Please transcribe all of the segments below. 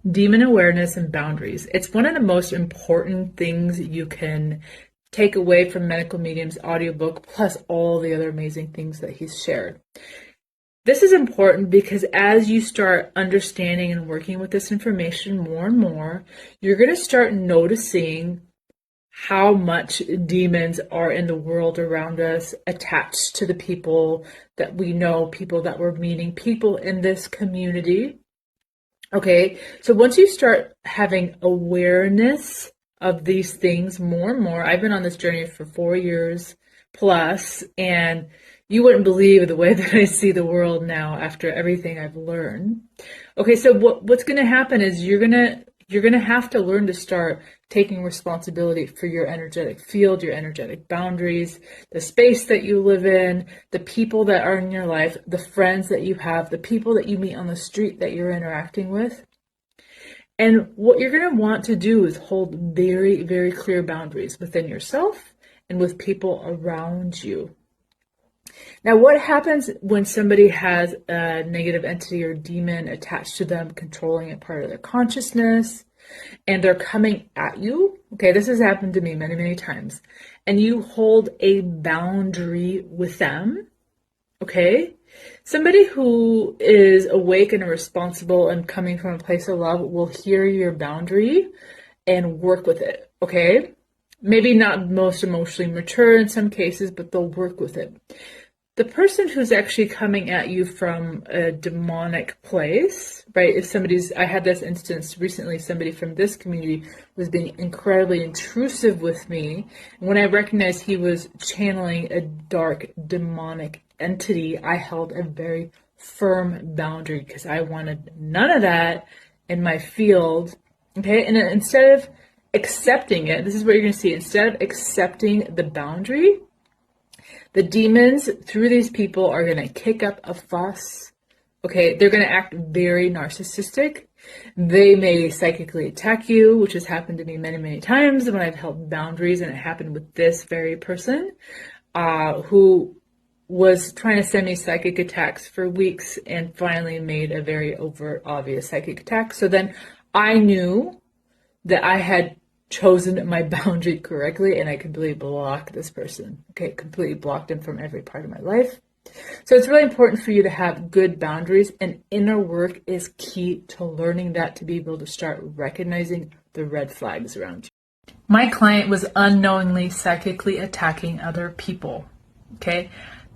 Demon awareness and boundaries. It's one of the most important things you can take away from Medical Medium's audiobook, plus all the other amazing things that he's shared. This is important because as you start understanding and working with this information more and more, you're going to start noticing how much demons are in the world around us, attached to the people that we know, people that we're meeting, people in this community. Okay, so once you start having awareness of these things more and more, I've been on this journey for 4 years plus, and you wouldn't believe the way that I see the world now after everything I've learned. Okay, so what's going to happen is you're gonna have to learn to start taking responsibility for your energetic field, your energetic boundaries, the space that you live in, the people that are in your life, the friends that you have, the people that you meet on the street that you're interacting with. And what you're going to want to do is hold very, very clear boundaries within yourself and with people around you. Now, what happens when somebody has a negative entity or demon attached to them, controlling a part of their consciousness, and they're coming at you? Okay, this has happened to me many, many times. And you hold a boundary with them, okay? Somebody who is awake and responsible and coming from a place of love will hear your boundary and work with it, okay? Maybe not most emotionally mature in some cases, but they'll work with it. The person who's actually coming at you from a demonic place, right? If I had this instance recently, somebody from this community was being incredibly intrusive with me. And when I recognized he was channeling a dark demonic entity, I held a very firm boundary because I wanted none of that in my field. Okay. And instead of accepting it, this is what you're going to see. Instead of accepting the boundary, the demons, through these people, are going to kick up a fuss. Okay, they're going to act very narcissistic. They may psychically attack you, which has happened to me many, many times when I've held boundaries, and it happened with this very person who was trying to send me psychic attacks for weeks and finally made a very overt, obvious psychic attack. So then I knew that I had chosen my boundary correctly, and I completely blocked this person. Okay, completely blocked him from every part of my life. So it's really important for you to have good boundaries, and inner work is key to learning that, to be able to start recognizing the red flags around you. My client was unknowingly psychically attacking other people. Okay,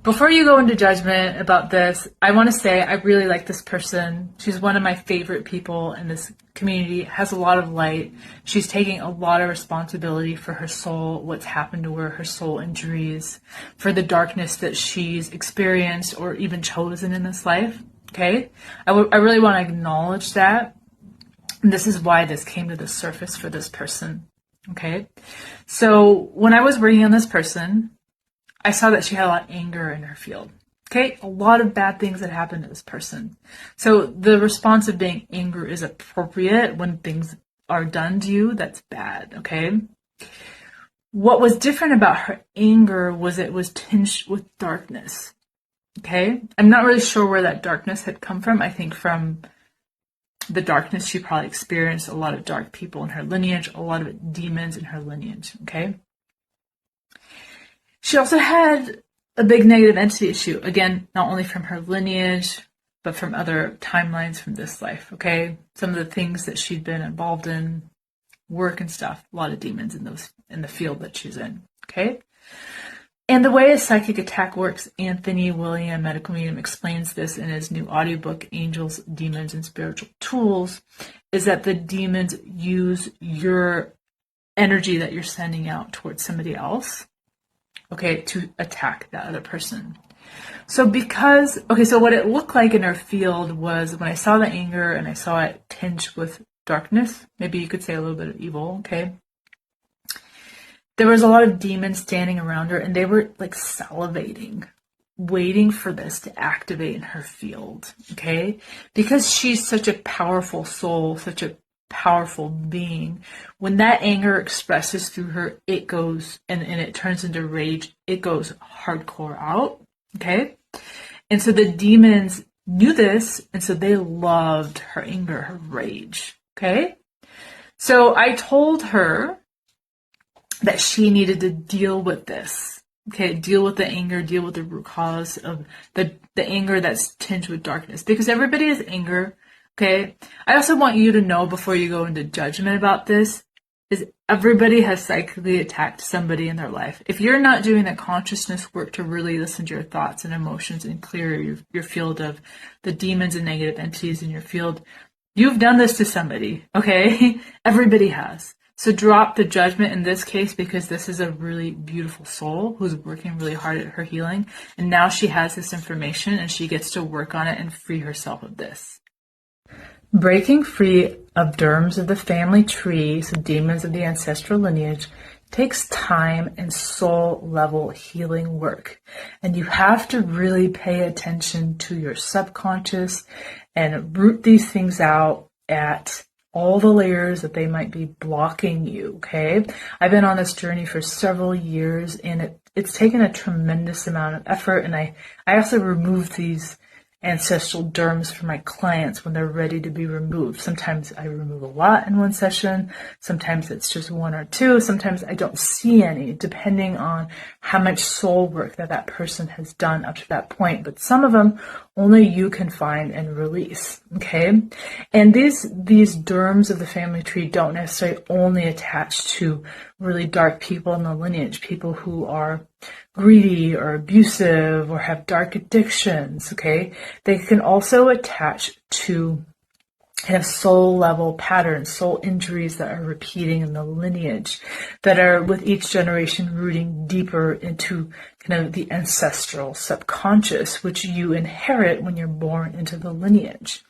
before you go into judgment about this, I want to say I really like this person. She's one of my favorite people in this community, has a lot of light. She's taking a lot of responsibility for her soul, what's happened to her, her soul injuries, for the darkness that she's experienced or even chosen in this life. Okay, I really want to acknowledge that. And this is why this came to the surface for this person. Okay, so when I was working on this person, I saw that she had a lot of anger in her field. Okay, a lot of bad things that happened to this person. So the response of being angry is appropriate when things are done to you. That's bad, okay? What was different about her anger was it was tinged with darkness, okay? I'm not really sure where that darkness had come from. I think from the darkness she probably experienced, a lot of dark people in her lineage, a lot of demons in her lineage, okay? She also had a big negative entity issue, again, not only from her lineage, but from other timelines from this life, okay? Some of the things that she'd been involved in, work and stuff, a lot of demons in the field that she's in, okay? And the way a psychic attack works, Anthony William, Medical Medium, explains this in his new audiobook, Angels, Demons, and Spiritual Tools, is that the demons use your energy that you're sending out towards somebody else, okay, to attack that other person. So so what it looked like in her field was, when I saw the anger and I saw it tinged with darkness, maybe you could say a little bit of evil, okay? There was a lot of demons standing around her, and they were like salivating, waiting for this to activate in her field, okay? Because she's such a powerful soul, such a powerful being, when that anger expresses through her, it goes and it turns into rage. It goes hardcore out, okay? And so the demons knew this, and so they loved her anger, her rage, Okay? So I told her that she needed to deal with this. Okay, deal with the anger, deal with the root cause of the anger that's tinged with darkness. Because everybody has anger. Okay. I also want you to know before you go into judgment about this, is everybody has psychically attacked somebody in their life. If you're not doing that consciousness work to really listen to your thoughts and emotions and clear your field of the demons and negative entities in your field, you've done this to somebody, okay? Everybody has. So drop the judgment in this case, because this is a really beautiful soul who's working really hard at her healing. And now she has this information and she gets to work on it and free herself of this. Breaking free of germs of the family tree, so demons of the ancestral lineage, takes time and soul level healing work. And you have to really pay attention to your subconscious and root these things out at all the layers that they might be blocking you, okay? I've been on this journey for several years, and it's taken a tremendous amount of effort, and I also remove these ancestral germs for my clients when they're ready to be removed. Sometimes I remove a lot in one session. Sometimes it's just one or two. Sometimes I don't see any, depending on how much soul work that person has done up to that point. But some of them only you can find and release, okay? And these germs of the family tree don't necessarily only attach to really dark people in the lineage, people who are greedy or abusive or have dark addictions, okay? They can also attach to kind of soul level patterns, soul injuries that are repeating in the lineage, that are with each generation rooting deeper into kind of the ancestral subconscious, which you inherit when you're born into the lineage.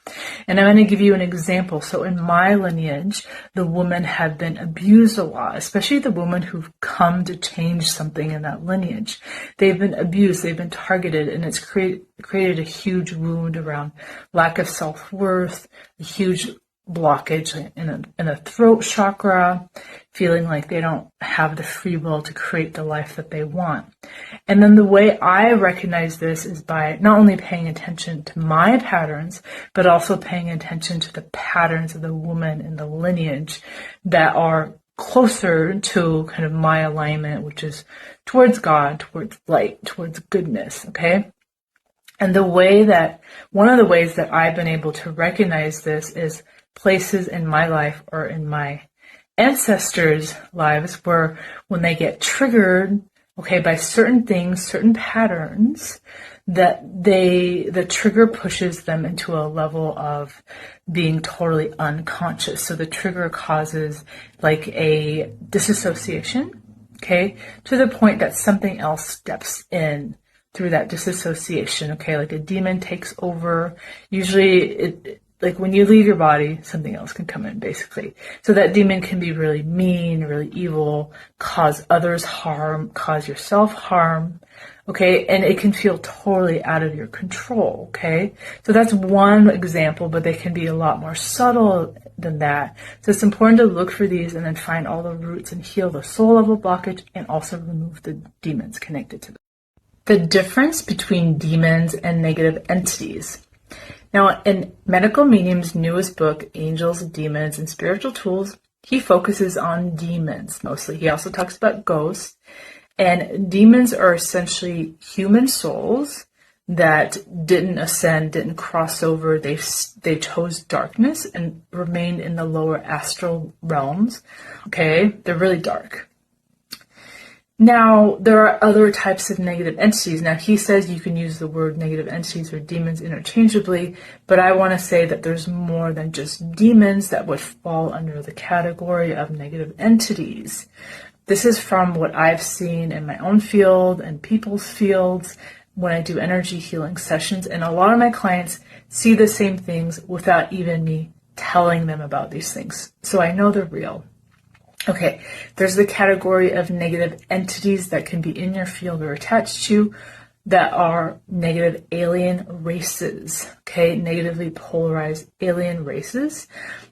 And I'm going to give you an example. So in my lineage, the women have been abused a lot, especially the women who've come to change something in that lineage. They've been abused, they've been targeted, and it's created a huge wound around lack of self-worth, a huge blockage in a throat chakra, feeling like they don't have the free will to create the life that they want. And then the way I recognize this is by not only paying attention to my patterns, but also paying attention to the patterns of the woman in the lineage that are closer to kind of my alignment, which is towards God, towards light, towards goodness, okay? And one of the ways that I've been able to recognize this is places in my life or in my ancestors' lives where when they get triggered, okay, by certain things, certain patterns, that the trigger pushes them into a level of being totally unconscious. So the trigger causes like a disassociation, okay, to the point that something else steps in through that disassociation, okay, like a demon takes over. Usually like when you leave your body, something else can come in, basically. So that demon can be really mean, really evil, cause others harm, cause yourself harm, okay? And it can feel totally out of your control, okay? So that's one example, but they can be a lot more subtle than that. So it's important to look for these and then find all the roots and heal the soul level blockage and also remove the demons connected to them. The difference between demons and negative entities. Now, in Medical Medium's newest book, Angels, Demons, and Spiritual Tools, he focuses on demons mostly. He also talks about ghosts. And demons are essentially human souls that didn't ascend, didn't cross over. They chose darkness and remained in the lower astral realms. Okay, they're really dark. Now, there are other types of negative entities. Now, he says you can use the word negative entities or demons interchangeably, but I want to say that there's more than just demons that would fall under the category of negative entities. This is from what I've seen in my own field and people's fields when I do energy healing sessions, and a lot of my clients see the same things without even me telling them about these things. So I know they're real. Okay, there's the category of negative entities that can be in your field or attached to that are negative alien races, okay, negatively polarized alien races.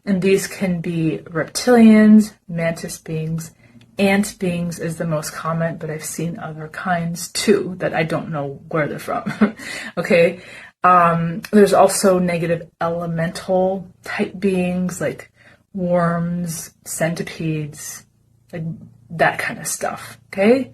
And these can be reptilians, mantis beings, ant beings is the most common, but I've seen other kinds too that I don't know where they're from, okay. There's also negative elemental type beings like worms, centipedes, like that kind of stuff, okay?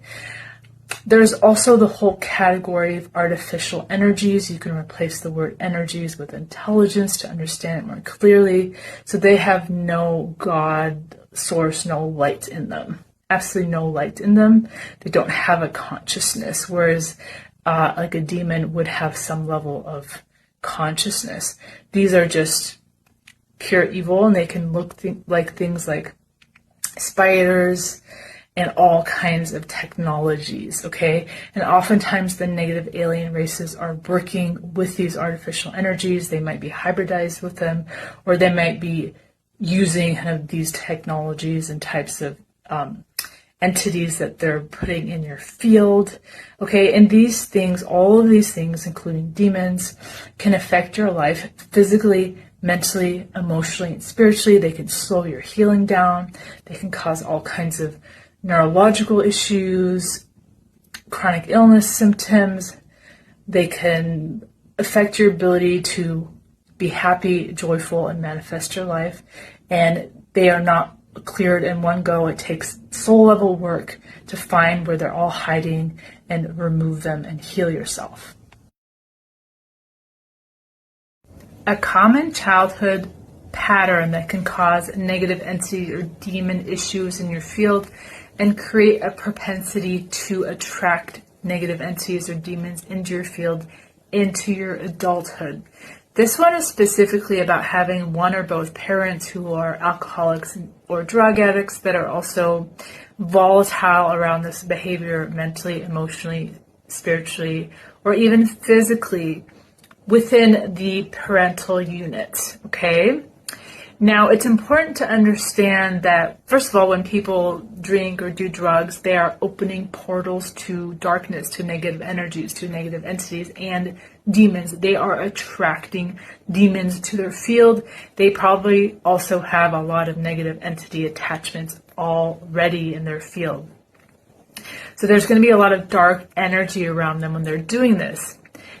There's also the whole category of artificial energies. You can replace the word energies with intelligence to understand it more clearly. So they have no God source, no light in them. Absolutely no light in them. They don't have a consciousness, whereas like a demon would have some level of consciousness. These are just pure evil, and they can look like things like spiders and all kinds of technologies, okay? And oftentimes the negative alien races are working with these artificial energies. They might be hybridized with them, or they might be using kind of these technologies and types of entities that they're putting in your field, okay? And these things, all of these things, including demons, can affect your life physically, mentally, emotionally, and spiritually. They can slow your healing down. They can cause all kinds of neurological issues, chronic illness symptoms. They can affect your ability to be happy, joyful, and manifest your life. And they are not cleared in one go. It takes soul level work to find where they're all hiding and remove them and heal yourself. A common childhood pattern that can cause negative entity or demon issues in your field and create a propensity to attract negative entities or demons into your field into your adulthood. This one is specifically about having one or both parents who are alcoholics or drug addicts that are also volatile around this behavior mentally, emotionally, spiritually, or even physically within the parental unit, okay? Now, it's important to understand that, first of all, when people drink or do drugs, they are opening portals to darkness, to negative energies, to negative entities, and demons. They are attracting demons to their field. They probably also have a lot of negative entity attachments already in their field. So there's going to be a lot of dark energy around them when they're doing this.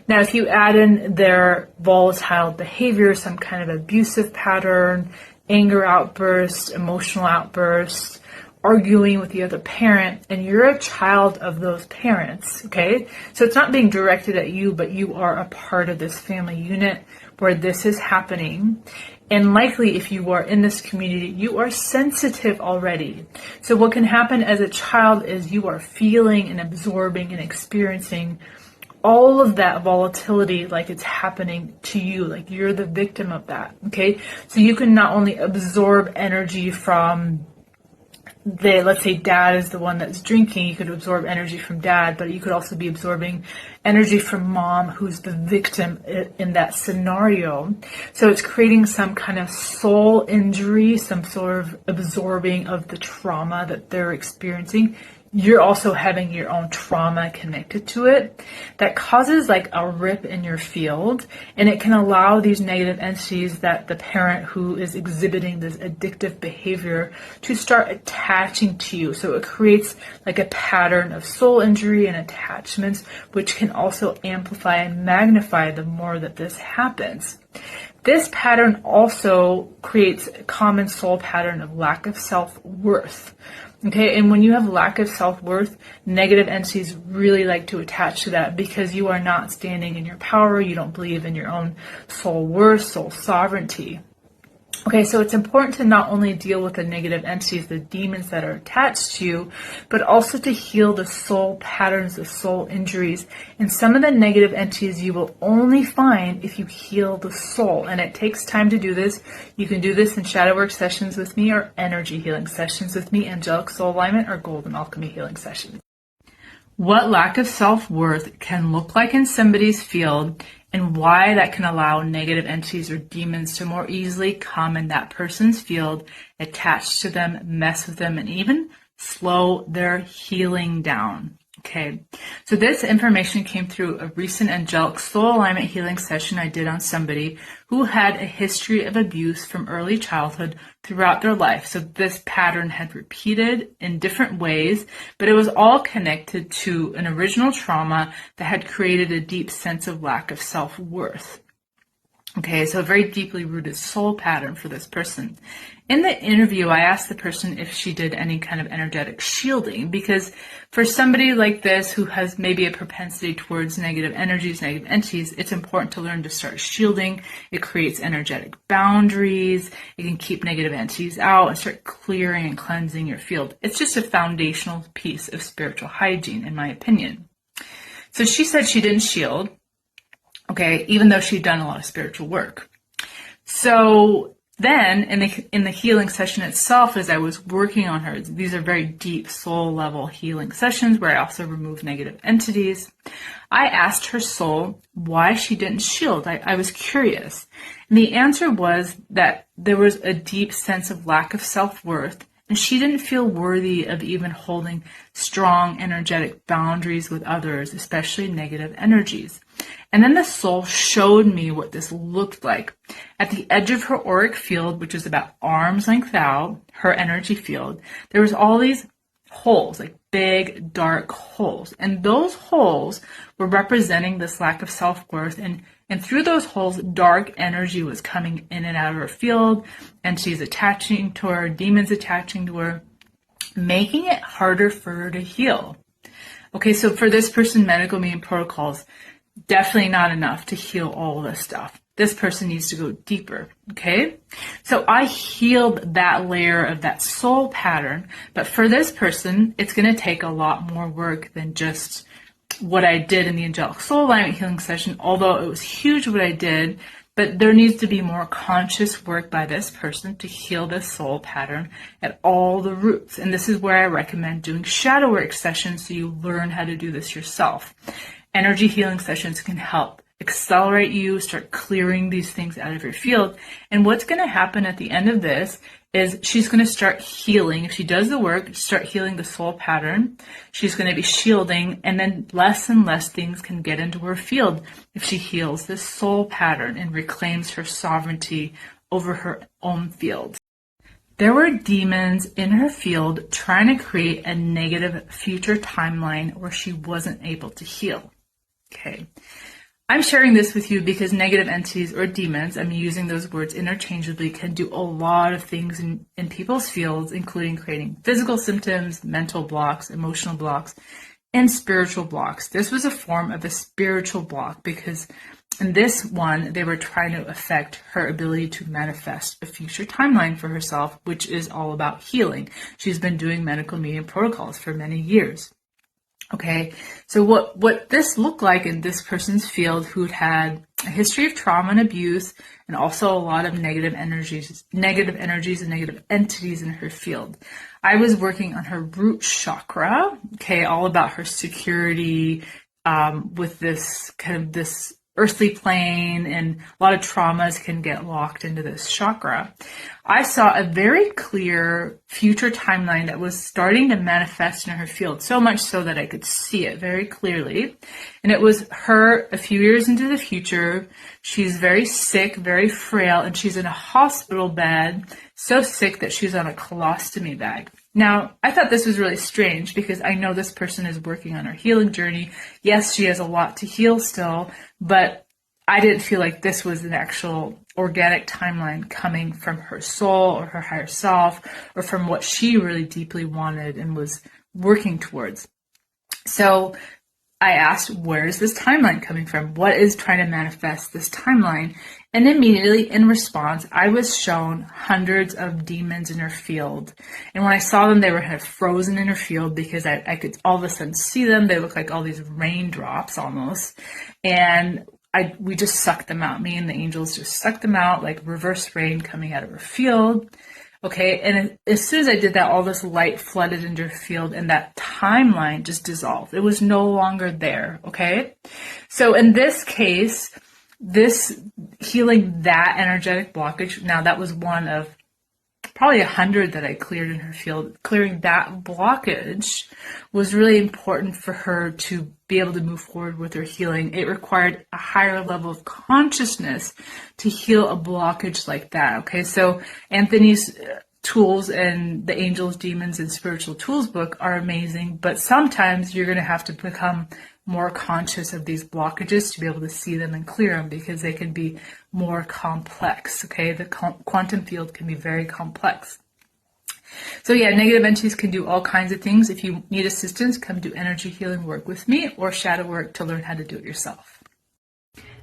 Now, if you add in their volatile behavior, some kind of abusive pattern, anger outbursts, emotional outbursts, arguing with the other parent, and you're a child of those parents, okay? So it's not being directed at you, but you are a part of this family unit where this is happening. And likely, if you are in this community, you are sensitive already. So what can happen as a child is you are feeling and absorbing and experiencing all of that volatility like it's happening to you, like you're the victim of that, okay? So you can not only absorb energy from let's say dad is the one that's drinking, you could absorb energy from dad, but you could also be absorbing energy from mom, who's the victim in that scenario. So it's creating some kind of soul injury, some sort of absorbing of the trauma that they're experiencing. You're also having your own trauma connected to it that causes like a rip in your field, and it can allow these negative entities that the parent who is exhibiting this addictive behavior to start attaching to you. So it creates like a pattern of soul injury and attachments, which can also amplify and magnify the more that this happens. This pattern also creates a common soul pattern of lack of self-worth. Okay, and when you have lack of self-worth, negative entities really like to attach to that because you are not standing in your power, you don't believe in your own soul worth, soul sovereignty. Okay, so it's important to not only deal with the negative entities, the demons that are attached to you, but also to heal the soul patterns, the soul injuries. And some of the negative entities you will only find if you heal the soul. And it takes time to do this. You can do this in shadow work sessions with me or energy healing sessions with me, angelic soul alignment or golden alchemy healing sessions. What lack of self-worth can look like in somebody's field and why that can allow negative entities or demons to more easily come in that person's field, attach to them, mess with them, and even slow their healing down. Okay, so this information came through a recent angelic soul alignment healing session I did on somebody who had a history of abuse from early childhood throughout their life. So this pattern had repeated in different ways, but it was all connected to an original trauma that had created a deep sense of lack of self-worth. Okay, so a very deeply rooted soul pattern for this person. In the interview, I asked the person if she did any kind of energetic shielding, because for somebody like this who has maybe a propensity towards negative energies, negative entities, it's important to learn to start shielding. It creates energetic boundaries. It can keep negative entities out and start clearing and cleansing your field. It's just a foundational piece of spiritual hygiene, in my opinion. So she said she didn't shield. Okay, even though she'd done a lot of spiritual work. So then in the healing session itself, as I was working on her, these are very deep soul level healing sessions where I also remove negative entities. I asked her soul why she didn't shield. I was curious. And the answer was that there was a deep sense of lack of self-worth, and she didn't feel worthy of even holding strong energetic boundaries with others, especially negative energies. And then the soul showed me what this looked like. At the edge of her auric field, which is about arm's length out, her energy field, there was all these holes, like big, dark holes. And those holes were representing this lack of self-worth. And through those holes, dark energy was coming in and out of her field, and she's attaching to her, demons attaching to her, making it harder for her to heal. Okay, so for this person, medical medium protocols, definitely not enough to heal all this stuff. This person needs to go deeper, okay? So I healed that layer of that soul pattern, but for this person, it's going to take a lot more work than just what I did in the Angelic Soul Alignment Healing Session, although it was huge what I did, but there needs to be more conscious work by this person to heal this soul pattern at all the roots. And this is where I recommend doing shadow work sessions so you learn how to do this yourself. Energy healing sessions can help accelerate you, start clearing these things out of your field. And what's going to happen at the end of this is she's going to start healing. If she does the work, start healing the soul pattern, she's going to be shielding, and then less and less things can get into her field if she heals this soul pattern and reclaims her sovereignty over her own field. There were demons in her field trying to create a negative future timeline where she wasn't able to heal. Okay. I'm sharing this with you because negative entities or demons, I'm using those words interchangeably, can do a lot of things in people's fields, including creating physical symptoms, mental blocks, emotional blocks, and spiritual blocks. This was a form of a spiritual block because in this one, they were trying to affect her ability to manifest a future timeline for herself, which is all about healing. She's been doing medical medium protocols for many years. Okay, so what this looked like in this person's field who'd had a history of trauma and abuse and also a lot of negative energies and negative entities in her field. I was working on her root chakra, okay, all about her security with this kind of this earthly plane, and a lot of traumas can get locked into this chakra. I saw a very clear future timeline that was starting to manifest in her field, so much so that I could see it very clearly. And it was her a few years into the future. She's very sick, very frail, and she's in a hospital bed, so sick that she's on a colostomy bag. Now, I thought this was really strange because I know this person is working on her healing journey. Yes, she has a lot to heal still, but I didn't feel like this was an actual organic timeline coming from her soul or her higher self or from what she really deeply wanted and was working towards. So I asked, where is this timeline coming from? What is trying to manifest this timeline? And immediately in response, I was shown hundreds of demons in her field. And when I saw them, they were kind of frozen in her field because I could all of a sudden see them. They look like all these raindrops almost. And we just sucked them out. Me and the angels just sucked them out like reverse rain coming out of her field. Okay, and as soon as I did that, all this light flooded into her field and that timeline just dissolved. It was no longer there, okay? So in this case, this healing that energetic blockage, now that was one of probably 100 that I cleared in her field. Clearing that blockage was really important for her to be able to move forward with her healing. It required a higher level of consciousness to heal a blockage like that. Okay, so Anthony's tools and the Angels, Demons, and Spiritual Tools book are amazing, but sometimes you're going to have to become more conscious of these blockages to be able to see them and clear them, because they can be more complex, okay? The quantum field can be very complex. So yeah, negative entities can do all kinds of things. If you need assistance, come do energy healing work with me or shadow work to learn how to do it yourself.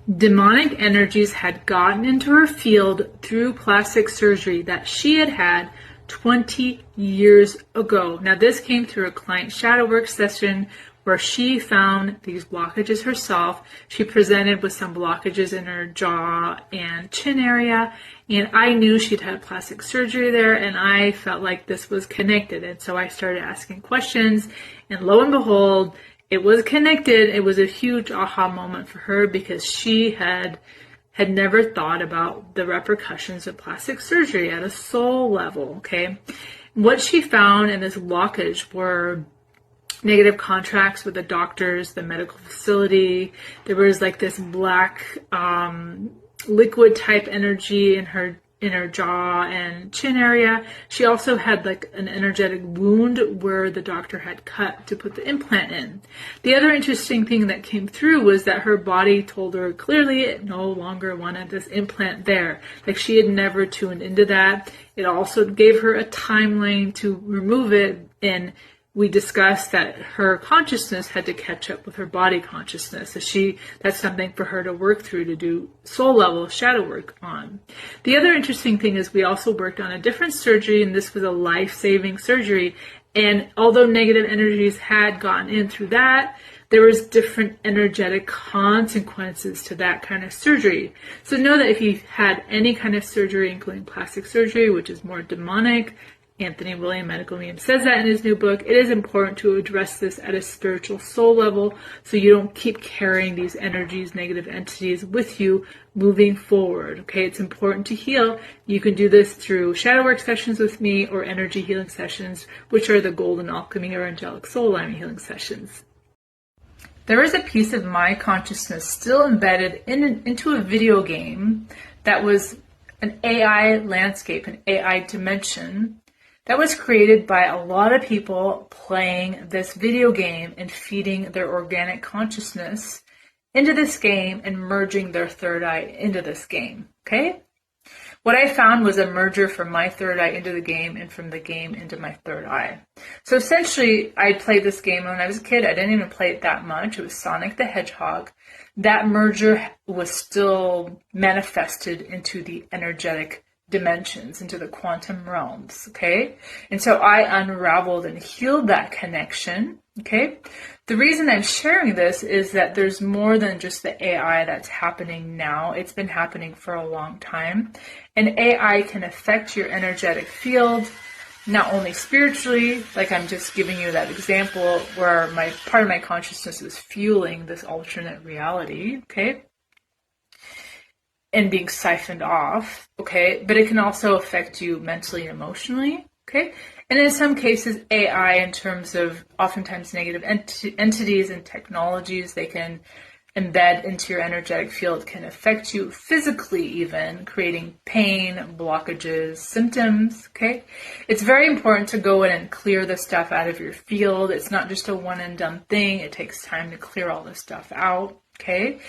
Demonic energies had gotten into her field through plastic surgery that she had had 20 years ago. Now, this came through a client shadow work session where she found these blockages herself. She presented with some blockages in her jaw and chin area, and I knew she'd had plastic surgery there, and I felt like this was connected. And so I started asking questions, and lo and behold, it was connected. It was a huge aha moment for her, because she had never thought about the repercussions of plastic surgery at a soul level, okay? What she found in this blockage were negative contracts with the doctors, the medical facility. There was like this black liquid type energy in her jaw and chin area. She also had like an energetic wound where the doctor had cut to put the implant in. The other interesting thing that came through was that her body told her clearly it no longer wanted this implant there. Like, she had never tuned into that. It also gave her a timeline to remove it, and we discussed that her consciousness had to catch up with her body consciousness. So that's something for her to work through, to do soul level shadow work on. The other interesting thing is we also worked on a different surgery, and this was a life-saving surgery. And although negative energies had gotten in through that, there was different energetic consequences to that kind of surgery. So know that if you've had any kind of surgery, including plastic surgery, which is more demonic, Anthony William, Medical Medium, says that in his new book, it is important to address this at a spiritual soul level so you don't keep carrying these energies, negative entities with you moving forward, okay? It's important to heal. You can do this through shadow work sessions with me or energy healing sessions, which are the Golden Alchemy or Angelic Soul Alignment healing sessions. There is a piece of my consciousness still embedded into a video game that was an AI landscape, an AI dimension, that was created by a lot of people playing this video game and feeding their organic consciousness into this game and merging their third eye into this game, okay? What I found was a merger from my third eye into the game and from the game into my third eye. So essentially, I played this game when I was a kid. I didn't even play it that much. It was Sonic the Hedgehog. That merger was still manifested into the energetic dimensions, into the quantum realms, okay? And so I unraveled and healed that connection, okay? The reason I'm sharing this is that there's more than just the AI that's happening now. It's been happening for a long time. And AI can affect your energetic field, not only spiritually, like I'm just giving you that example where part of my consciousness is fueling this alternate reality, okay? And being siphoned off, okay? But it can also affect you mentally and emotionally, okay? And in some cases, AI, in terms of oftentimes negative entities and technologies, they can embed into your energetic field, can affect you physically even, creating pain, blockages, symptoms, okay? It's very important to go in and clear the stuff out of your field. It's not just a one and done thing. It takes time to clear all this stuff out. Okay,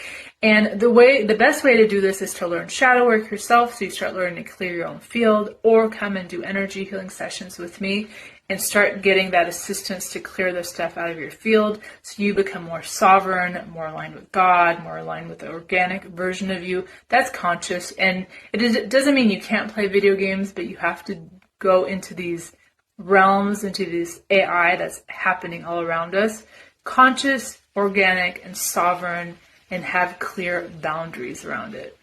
and the best way to do this is to learn shadow work yourself, so you start learning to clear your own field, or come and do energy healing sessions with me and start getting that assistance to clear the stuff out of your field so you become more sovereign, more aligned with God, more aligned with the organic version of you that's conscious. And it doesn't mean you can't play video games, but you have to go into these realms, into this AI that's happening all around us, conscious, organic, and sovereign, and have clear boundaries around it.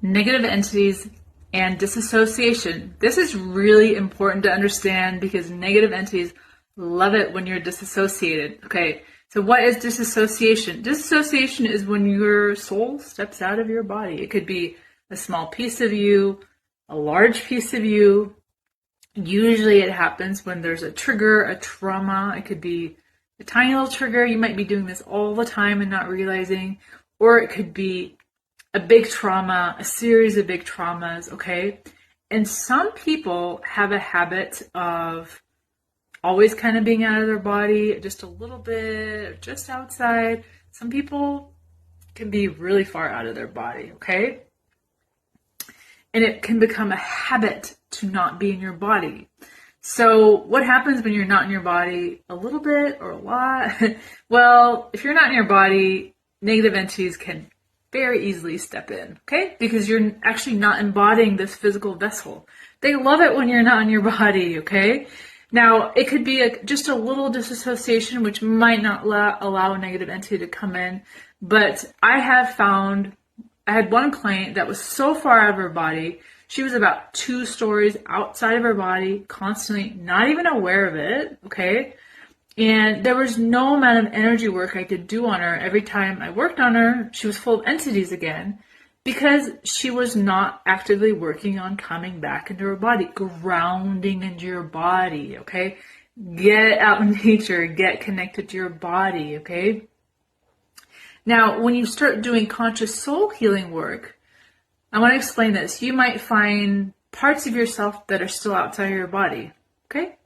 Negative entities and disassociation. This is really important to understand because negative entities love it when you're disassociated. Okay, so what is disassociation? Disassociation is when your soul steps out of your body. It could be a small piece of you, a large piece of you. Usually it happens when there's a trigger, a trauma. It could be a tiny little trigger. You might be doing this all the time and not realizing, or it could be a big trauma, a series of big traumas, okay? And some people have a habit of always kind of being out of their body, just a little bit, just outside. Some people can be really far out of their body, okay? And it can become a habit to not be in your body. So what happens when you're not in your body a little bit or a lot? Well, if you're not in your body, negative entities can very easily step in, okay? Because you're actually not embodying this physical vessel. They love it when you're not in your body, okay? Now, it could be just a little disassociation, which might not allow a negative entity to come in. But I have found, I had one client that was so far out of her body, she was about 2 stories outside of her body, constantly not even aware of it, okay? And there was no amount of energy work I could do on her. Every time I worked on her, she was full of entities again because she was not actively working on coming back into her body, grounding into your body, okay? Get out in nature, get connected to your body, okay? Now, when you start doing conscious soul healing work, I want to explain this. You might find parts of yourself that are still outside of your body, okay?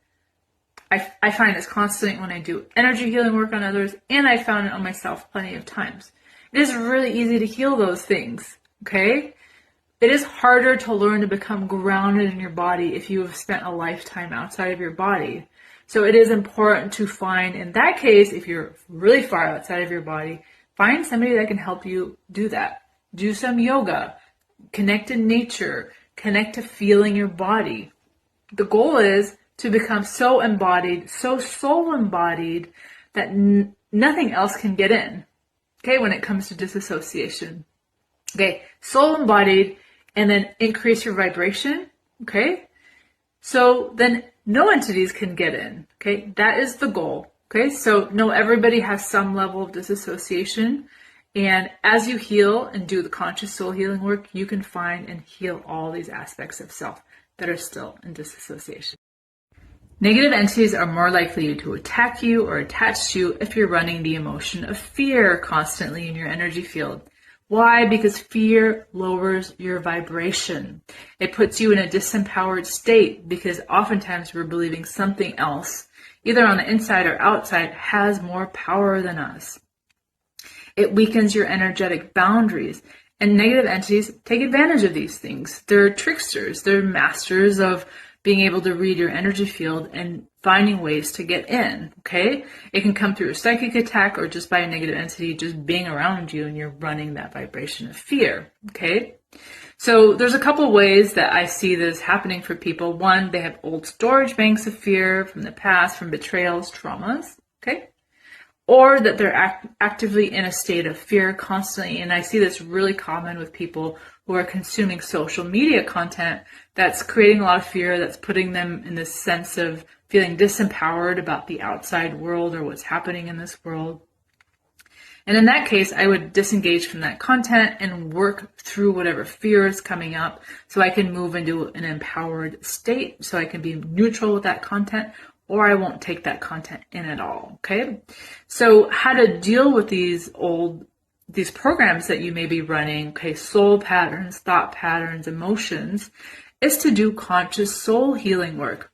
I find this constantly when I do energy healing work on others, and I found it on myself plenty of times. It is really easy to heal those things, okay? It is harder to learn to become grounded in your body if you have spent a lifetime outside of your body. So it is important to find, in that case, if you're really far outside of your body, find somebody that can help you do that. Do some yoga, connect to nature, connect to feeling your body. The goal is to become so embodied, so soul embodied, that nothing else can get in, okay, when it comes to disassociation. Okay, soul embodied, and then increase your vibration, okay? So then no entities can get in, okay? That is the goal, okay? So no, everybody has some level of disassociation, and as you heal and do the conscious soul healing work, you can find and heal all these aspects of self that are still in disassociation. Negative entities are more likely to attack you or attach to you if you're running the emotion of fear constantly in your energy field. Why? Because fear lowers your vibration. It puts you in a disempowered state because oftentimes we're believing something else, either on the inside or outside, has more power than us. It weakens your energetic boundaries. And negative entities take advantage of these things. They're tricksters. They're masters of being able to read your energy field and finding ways to get in, okay? It can come through a psychic attack or just by a negative entity just being around you and you're running that vibration of fear, okay? So there's a couple ways that I see this happening for people. One, they have old storage banks of fear from the past, from betrayals, traumas, okay? Or that they're actively in a state of fear constantly. And I see this really common with people who are consuming social media content that's creating a lot of fear, that's putting them in this sense of feeling disempowered about the outside world or what's happening in this world. And in that case, I would disengage from that content and work through whatever fear is coming up so I can move into an empowered state, so I can be neutral with that content, or I won't take that content in at all, okay? So how to deal with these programs that you may be running, okay, soul patterns, thought patterns, emotions, is to do conscious soul healing work.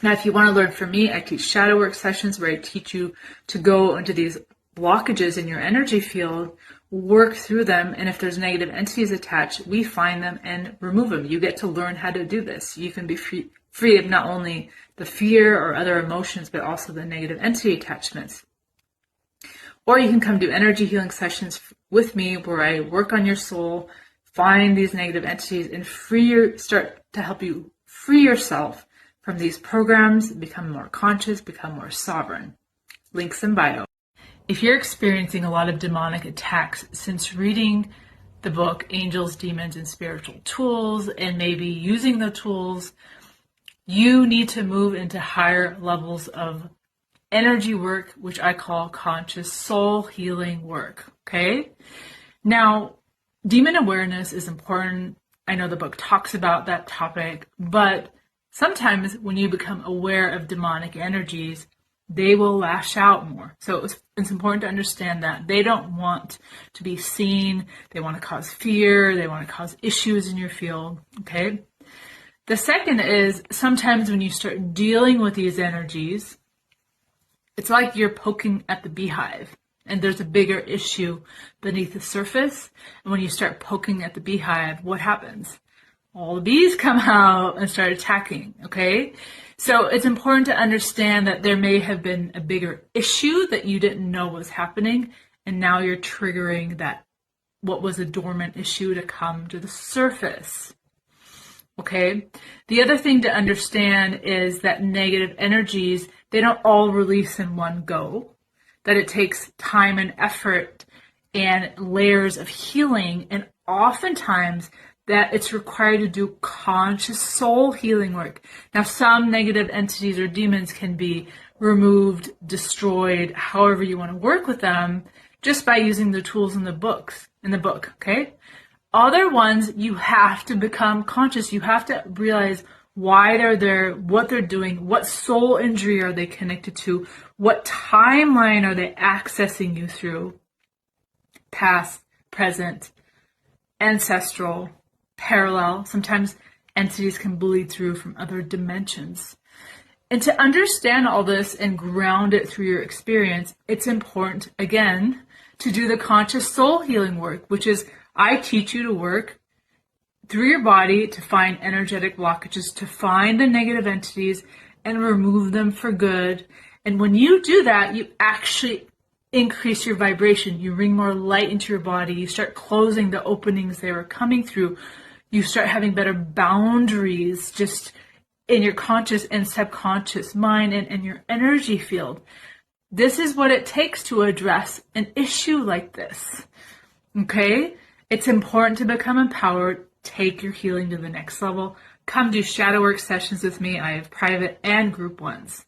Now, if you want to learn from me, I teach shadow work sessions where I teach you to go into these blockages in your energy field, work through them, and if there's negative entities attached, we find them and remove them. You get to learn how to do this. You can be free of not only the fear or other emotions, but also the negative entity attachments. Or you can come do energy healing sessions with me where I work on your soul, find these negative entities, and start to help you free yourself from these programs, become more conscious, become more sovereign. Links in bio. If you're experiencing a lot of demonic attacks since reading the book Angels, Demons, and Spiritual Tools, and maybe using the tools, you need to move into higher levels of energy work, which I call conscious soul healing work, okay? Now, demon awareness is important. I know the book talks about that topic, but sometimes when you become aware of demonic energies, they will lash out more. So it's important to understand that they don't want to be seen. They want to cause fear. They want to cause issues in your field, okay? The second is sometimes when you start dealing with these energies, it's like you're poking at the beehive and there's a bigger issue beneath the surface. And when you start poking at the beehive, what happens? All the bees come out and start attacking, okay? So it's important to understand that there may have been a bigger issue that you didn't know was happening, and now you're triggering that what was a dormant issue to come to the surface. Okay? The other thing to understand is that negative energies, they don't all release in one go, that it takes time and effort and layers of healing, and oftentimes that it's required to do conscious soul healing work. Now, some negative entities or demons can be removed, destroyed, however you want to work with them, just by using the tools in the book, okay? Other ones, you have to become conscious. You have to realize why they're there, what they're doing, what soul injury are they connected to, what timeline are they accessing you through, past, present, ancestral, parallel. Sometimes entities can bleed through from other dimensions. And to understand all this and ground it through your experience, it's important, again, to do the conscious soul healing work, which is I teach you to work through your body to find energetic blockages, to find the negative entities and remove them for good. And when you do that, you actually increase your vibration. You bring more light into your body. You start closing the openings they were coming through. You start having better boundaries just in your conscious and subconscious mind and your energy field. This is what it takes to address an issue like this. Okay? It's important to become empowered, take your healing to the next level. Come do shadow work sessions with me. I have private and group ones.